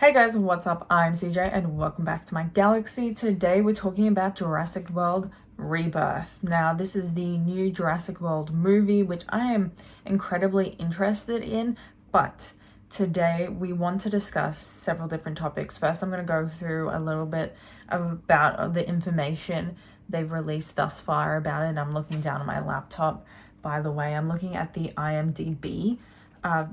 Hey guys, what's up? I'm CJ and welcome back to my galaxy. Today we're talking about Jurassic World Rebirth. Now, this is the new Jurassic World movie, which I am incredibly interested in, but today we want to discuss several different topics. First, I'm going to go through a little bit about the information they've released thus far about it. I'm looking down at my laptop. By the way, I'm looking at the IMDb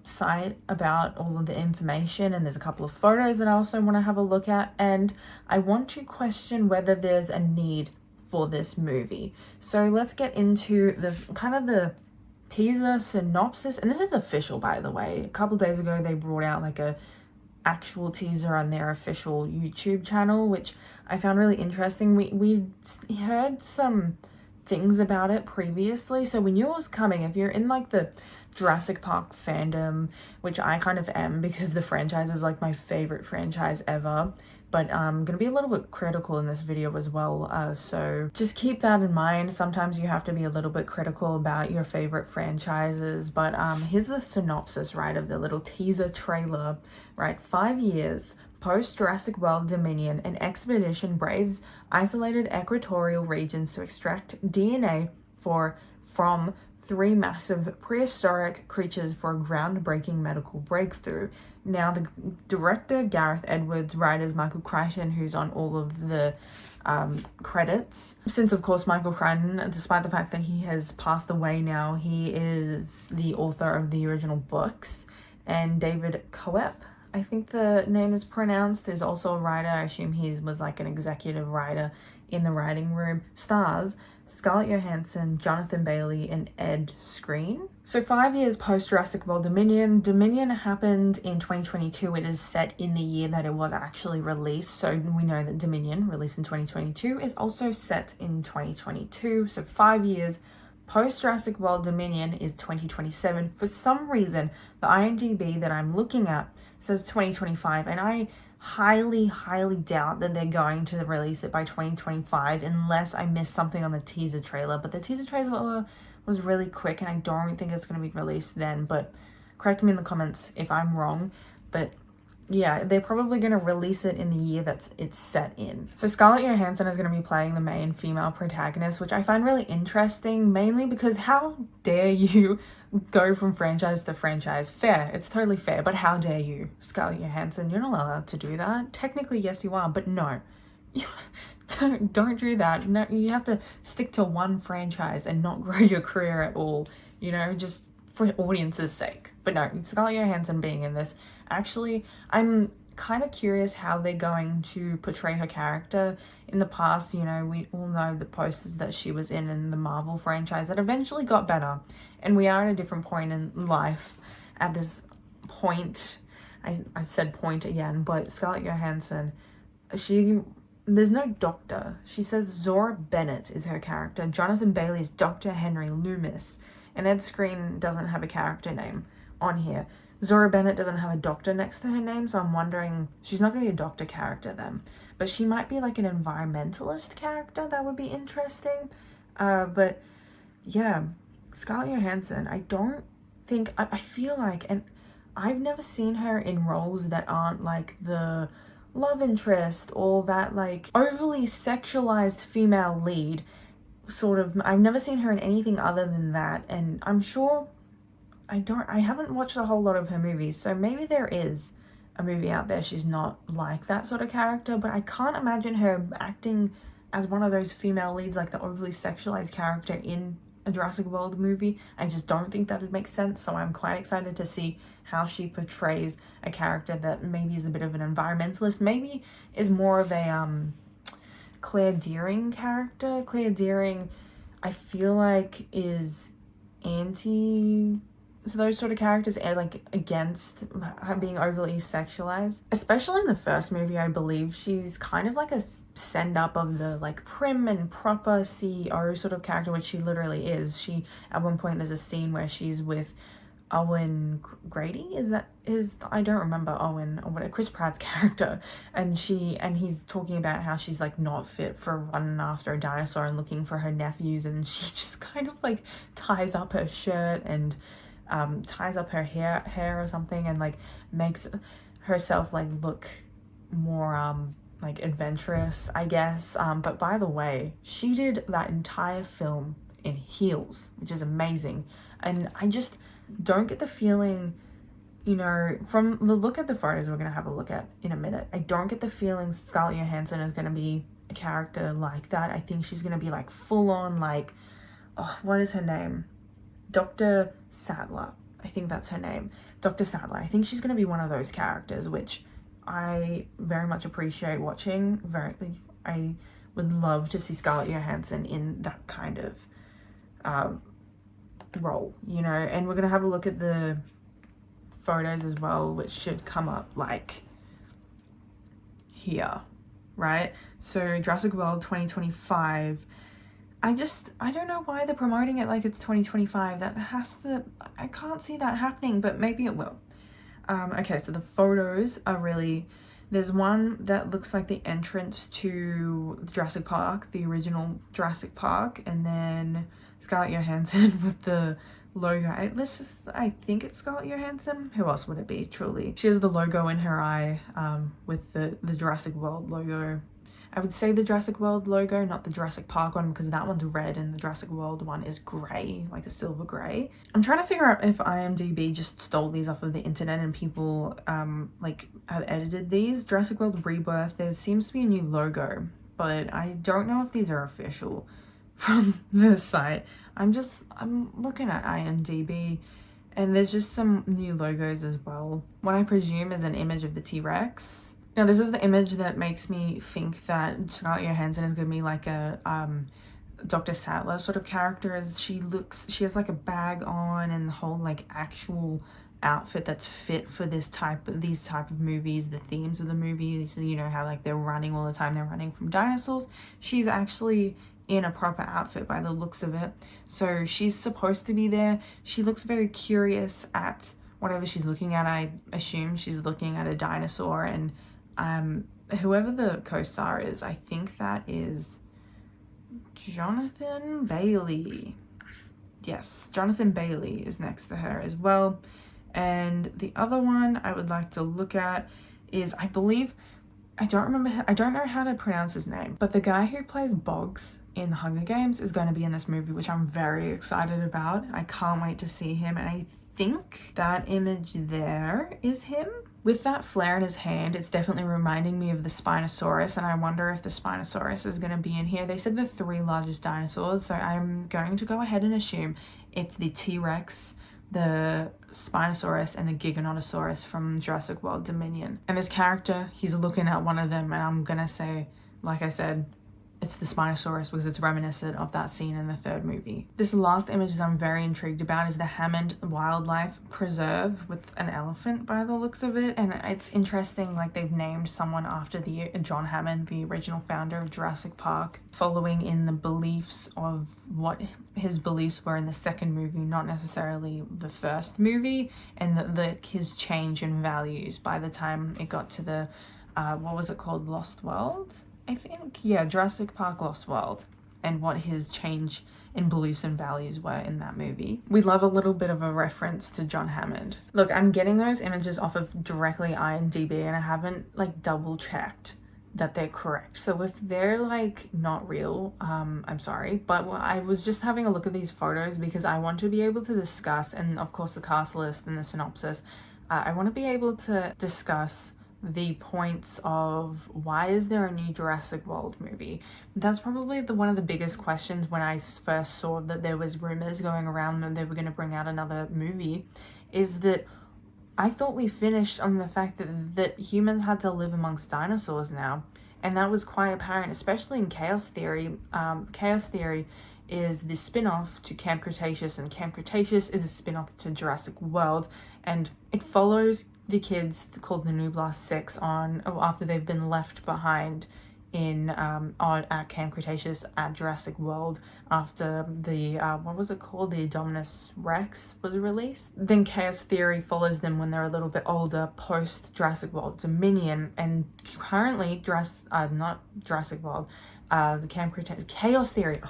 site about all of the information, and there's a couple of photos that I also want to have a look at, and I want to question whether there's a need for this movie. So let's get into the teaser synopsis, and this is official, by the way. A couple days ago they brought out like a actual teaser on their official YouTube channel, which I found really interesting. We heard some things about it previously, so we knew it was coming. If you're in like the Jurassic Park fandom, which I kind of am because the franchise is like my favorite franchise ever, but I'm gonna be a little bit critical in this video as well, so just keep that in mind. Sometimes you have to be a little bit critical about your favorite franchises, but here's the synopsis, right, of the little teaser trailer, right? 5 years post Jurassic World Dominion, an expedition braves isolated equatorial regions to extract DNA from 3 massive prehistoric creatures for a groundbreaking medical breakthrough. Now, the director, Gareth Edwards, writers, Michael Crichton, who's on all of the credits. Since, of course, Michael Crichton, despite the fact that he has passed away now, he is the author of the original books. And David Coep, I think the name is pronounced, is also a writer. I assume he was like an executive writer in the writing room. Stars Scarlett Johansson, Jonathan Bailey, and Ed Skrein. So 5 years post Jurassic World Dominion happened in 2022. It is set in the year that it was actually released. So we know that Dominion, released in 2022, is also set in 2022. So 5 years post Jurassic World Dominion is 2027. For some reason, the IMDb that I'm looking at says 2025, and I highly doubt that they're going to release it by 2025 unless I missed something on the teaser trailer. But the teaser trailer was really quick, and I don't think it's going to be released then, but correct me in the comments if I'm wrong. But yeah, they're probably going to release it in the year it's set in. So Scarlett Johansson is going to be playing the main female protagonist, which I find really interesting, mainly because how dare you go from franchise to franchise? Fair, it's totally fair, but how dare you, Scarlett Johansson? You're not allowed to do that. Technically, yes, you are, but no. Don't do that. No, you have to stick to one franchise and not grow your career at all, just for audience's sake. But no, Scarlett Johansson being in this, actually, I'm kind of curious how they're going to portray her character. In the past, we all know the posters that she was in the Marvel franchise that eventually got better, and we are at a different point in life at this point. I said point again, but Scarlett Johansson, there's no doctor. She says Zora Bennett is her character. Jonathan Bailey is Dr. Henry Loomis. And Ed Skrein doesn't have a character name on here. Zora Bennett doesn't have a doctor next to her name, so I'm wondering, she's not going to be a doctor character then. But she might be like an environmentalist character. That would be interesting. But yeah, Scarlett Johansson, I feel like, and I've never seen her in roles that aren't like the love interest or that like overly sexualized female lead. I've never seen her in anything other than that, and I'm sure I haven't watched a whole lot of her movies, so maybe there is a movie out there she's not like that sort of character, but I can't imagine her acting as one of those female leads, like the overly sexualized character in a Jurassic World movie. I just don't think that would make sense, so I'm quite excited to see how she portrays a character that maybe is a bit of an environmentalist, maybe is more of a Claire Dearing character. Claire Dearing, I feel like, is so those sort of characters are like against her being overly sexualized. Especially in the first movie, I believe she's kind of like a send up of the like prim and proper CEO sort of character, which she literally is. At one point there's a scene where she's with Owen Grady, I don't remember Owen or whatever, Chris Pratt's character, and he's talking about how she's like not fit for running after a dinosaur and looking for her nephews, and she just kind of like ties up her shirt and ties up her hair or something, and like makes herself like look more like adventurous, I guess. But by the way, she did that entire film in heels, which is amazing. And I just don't get the feeling, you know, from the look at the photos we're going to have a look at in a minute, I don't get the feeling Scarlett Johansson is going to be a character like that. I think she's going to be like full on like, oh, what is her name? Dr. Sattler. I think that's her name. Dr. Sattler. I think she's going to be one of those characters, which I very much appreciate watching. I would love to see Scarlett Johansson in that kind of role, you know. And we're going to have a look at the photos as well, which should come up like here, right? So Jurassic World 2025. I don't know why they're promoting it like it's 2025. I can't see that happening, but maybe it will. Okay, so the photos are really, there's one that looks like the entrance to Jurassic Park, the original Jurassic Park, and then Scarlett Johansson with the logo. I think it's Scarlett Johansson. Who else would it be, truly? She has the logo in her eye, with the Jurassic World logo. I would say the Jurassic World logo, not the Jurassic Park one, because that one's red and the Jurassic World one is grey, like a silver grey. I'm trying to figure out if IMDb just stole these off of the internet and people like have edited these. Jurassic World Rebirth, there seems to be a new logo, but I don't know if these are official from the site. I'm looking at IMDb and there's just some new logos as well. What I presume is an image of the T-Rex. Now, this is the image that makes me think that Scarlett Johansson is going to be like a Dr. Sattler sort of character, as she has like a bag on and the whole like actual outfit that's fit for these type of movies, the themes of the movies, you know, how like they're running all the time, they're running from dinosaurs. She's actually in a proper outfit by the looks of it. So she's supposed to be there. She looks very curious at whatever she's looking at. I assume she's looking at a dinosaur, and whoever the co-star is, I think that is Jonathan Bailey. Yes, Jonathan Bailey is next to her as well. And the other one I would like to look at is, I don't know how to pronounce his name, but the guy who plays Boggs in the Hunger Games is going to be in this movie, which I'm very excited about. I can't wait to see him, and I think that image there is him. With that flare in his hand, it's definitely reminding me of the Spinosaurus, and I wonder if the Spinosaurus is going to be in here. They said the 3 largest dinosaurs, so I'm going to go ahead and assume it's the T-Rex, the Spinosaurus, and the Giganotosaurus from Jurassic World Dominion. And this character, he's looking at one of them, and I'm gonna say, like I said, it's the Spinosaurus because it's reminiscent of that scene in the 3rd movie. This last image that I'm very intrigued about is the Hammond Wildlife Preserve with an elephant by the looks of it. And it's interesting, like they've named someone after the John Hammond, the original founder of Jurassic Park, following in the beliefs of what his beliefs were in the 2nd movie, not necessarily the 1st movie, and his change in values by the time it got to the, what was it called, Lost World? I think, yeah, Jurassic Park Lost World, and what his change in beliefs and values were in that movie. We love a little bit of a reference to John Hammond. Look, I'm getting those images off of directly IMDb, and I haven't like double checked that they're correct. So if they're like not real, I'm sorry, but I was just having a look at these photos because I want to be able to discuss, and of course the cast list and the synopsis, I want to be able to discuss the points of why is there a new Jurassic World movie. That's probably one of the biggest questions when I first saw that there was rumors going around that they were going to bring out another movie, is that I thought we finished on the fact that humans had to live amongst dinosaurs now, and that was quite apparent, especially in Chaos Theory. Chaos Theory is the spin-off to Camp Cretaceous, and Camp Cretaceous is a spin-off to Jurassic World, and it follows the kids called the Nublar 6 after they've been left behind at Camp Cretaceous at Jurassic World after the what was it called, the Indominus Rex was released. Then Chaos Theory follows them when they're a little bit older, post Jurassic World Dominion, and currently not Jurassic World, the Camp Cretaceous, Chaos Theory. Ugh,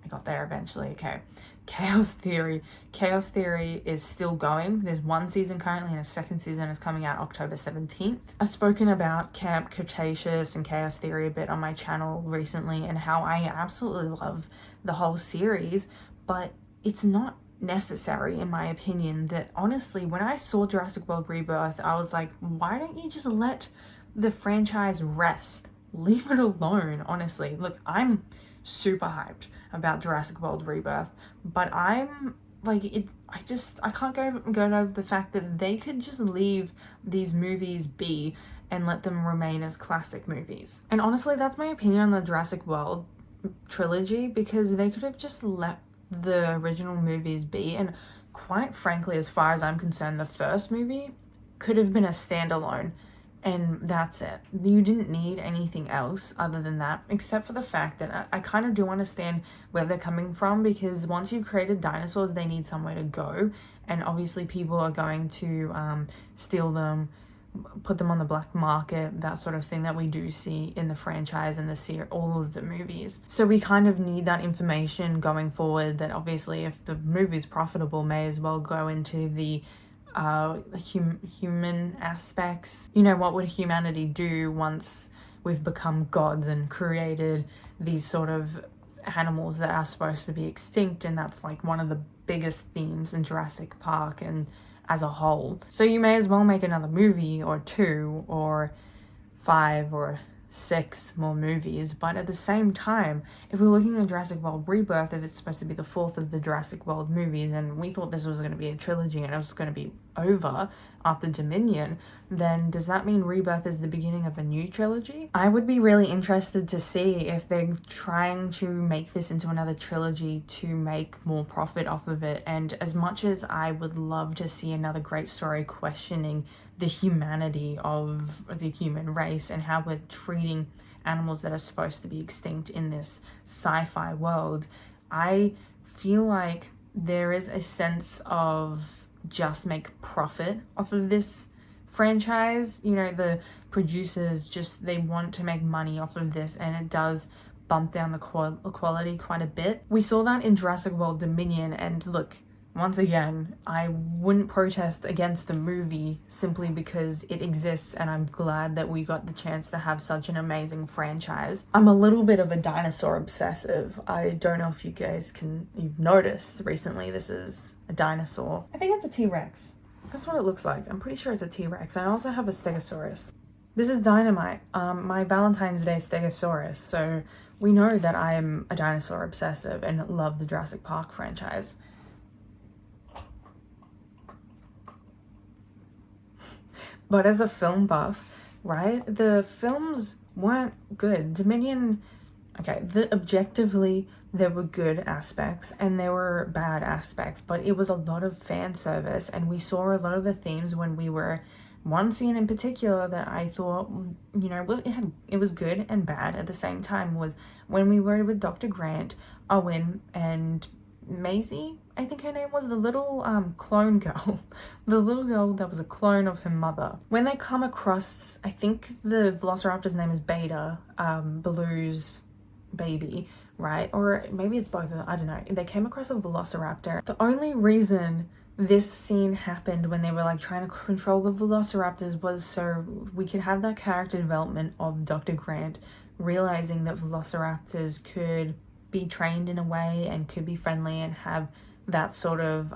I got there eventually. Okay. Chaos Theory. Chaos Theory is still going. There's one season currently and a second season is coming out October 17th. I've spoken about Camp Cretaceous and Chaos Theory a bit on my channel recently and how I absolutely love the whole series, but it's not necessary in my opinion. That honestly, when I saw Jurassic World Rebirth, I was like, why don't you just let the franchise rest? Leave it alone, honestly. Look, I'm super hyped about Jurassic World Rebirth, but I'm like, I can't go over the fact that they could just leave these movies be and let them remain as classic movies. And honestly, that's my opinion on the Jurassic World trilogy, because they could have just let the original movies be, and quite frankly, as far as I'm concerned, the first movie could have been a standalone and that's it. You didn't need anything else other than that, except for the fact that I kind of do understand where they're coming from, because once you've created dinosaurs, they need somewhere to go, and obviously people are going to steal them, put them on the black market, that sort of thing that we do see in the franchise and the series, all of the movies. So we kind of need that information going forward, that obviously if the movie's profitable, may as well go into the human aspects. You know, what would humanity do once we've become gods and created these sort of animals that are supposed to be extinct? And that's like one of the biggest themes in Jurassic Park and as a whole. So you may as well make another movie or 2 or 5 or 6 more movies. But at the same time, if we're looking at Jurassic World Rebirth, if it's supposed to be the 4th of the Jurassic World movies, and we thought this was going to be a trilogy and it was going to be over after Dominion, then does that mean Rebirth is the beginning of a new trilogy? I would be really interested to see if they're trying to make this into another trilogy to make more profit off of it. And as much as I would love to see another great story questioning the humanity of the human race and how we're treating animals that are supposed to be extinct in this sci-fi world, I feel like there is a sense of just make profit off of this franchise. You know, the producers just, they want to make money off of this, and it does bump down the quality quite a bit. We saw that in Jurassic World Dominion, and look, once again, I wouldn't protest against the movie simply because it exists, and I'm glad that we got the chance to have such an amazing franchise. I'm a little bit of a dinosaur obsessive. I don't know if you guys you've noticed recently, this is a dinosaur. I think it's a T-Rex. That's what it looks like. I'm pretty sure it's a T-Rex. I also have a Stegosaurus. This is Dynamite, my Valentine's Day Stegosaurus. So we know that I'm a dinosaur obsessive and love the Jurassic Park franchise. But as a film buff, right, the films weren't good. Dominion, okay, objectively, there were good aspects and there were bad aspects, but it was a lot of fan service, and we saw a lot of the themes when we were, one scene in particular that I thought, you know, it was good and bad at the same time, was when we were with Dr. Grant, Owen, and Maisie, I think her name was, the little clone girl, the little girl that was a clone of her mother. When they come across, I think the Velociraptor's name is Beta, Baloo's baby, right? Or maybe it's both of them, I don't know. They came across a Velociraptor. The only reason this scene happened when they were like trying to control the Velociraptors was so we could have that character development of Dr. Grant realizing that Velociraptors could be trained in a way and could be friendly and have that sort of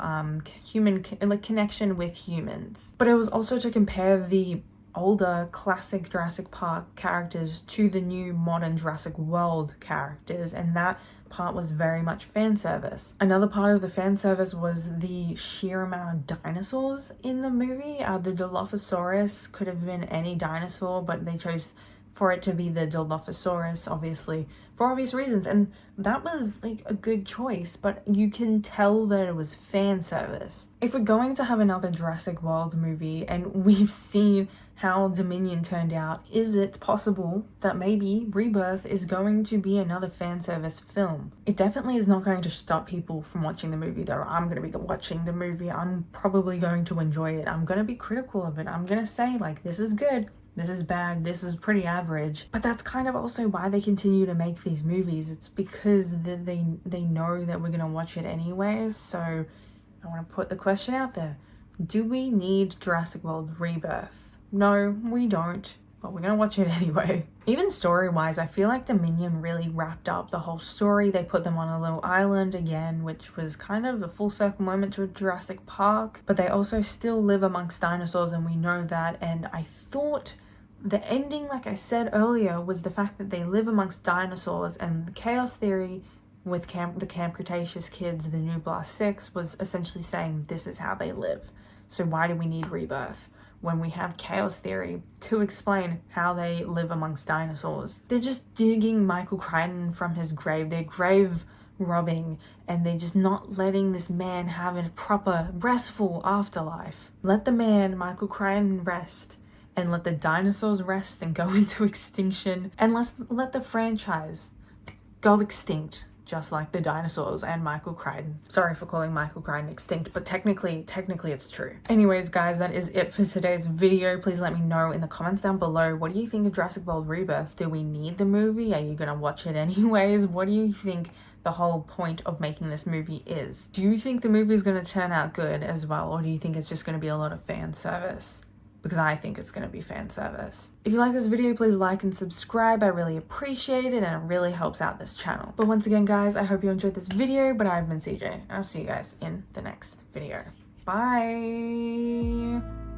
human connection with humans. But it was also to compare the older classic Jurassic Park characters to the new modern Jurassic World characters, and that part was very much fan service. Another part of the fan service was the sheer amount of dinosaurs in the movie. The Dilophosaurus could have been any dinosaur, but they chose for it to be the Dilophosaurus, obviously, for obvious reasons, and that was like a good choice, but you can tell that it was fan service. If we're going to have another Jurassic World movie, and we've seen how Dominion turned out, is it possible that maybe Rebirth is going to be another fan service film? It definitely is not going to stop people from watching the movie, though. I'm going to be watching the movie. I'm probably going to enjoy it. I'm going to be critical of it. I'm going to say, like, this is good. this is bad, this is pretty average. But that's kind of also why they continue to make these movies. It's because they know that we're gonna watch it anyways. So I want to put the question out there. Do we need Jurassic World Rebirth? No, we don't, but we're gonna watch it anyway. Even story-wise, I feel like Dominion really wrapped up the whole story. They put them on a little island again, which was kind of a full circle moment to Jurassic Park, but they also still live amongst dinosaurs, and we know that. And I thought the ending, like I said earlier, was the fact that they live amongst dinosaurs, and chaos theory with the Camp Cretaceous kids, the New Blast 6, was essentially saying this is how they live. So why do we need Rebirth when we have chaos theory to explain how they live amongst dinosaurs? They're just digging Michael Crichton from his grave. They're grave robbing, and they're just not letting this man have a proper, restful afterlife. Let the man, Michael Crichton, rest, and let the dinosaurs rest and go into extinction, and let the franchise go extinct, just like the dinosaurs and Michael Crichton. Sorry for calling Michael Crichton extinct, but technically it's true. Anyways, guys, that is it for today's video. Please let me know in the comments down below, what do you think of Jurassic World Rebirth? Do we need the movie? Are you gonna watch it anyways? What do you think the whole point of making this movie is? Do you think the movie is gonna turn out good as well, or do you think it's just gonna be a lot of fan service? Because I think it's going to be fan service. If you like this video, please like and subscribe. I really appreciate it, and it really helps out this channel. But once again, guys, I hope you enjoyed this video, but I've been CJ, and I'll see you guys in the next video. Bye!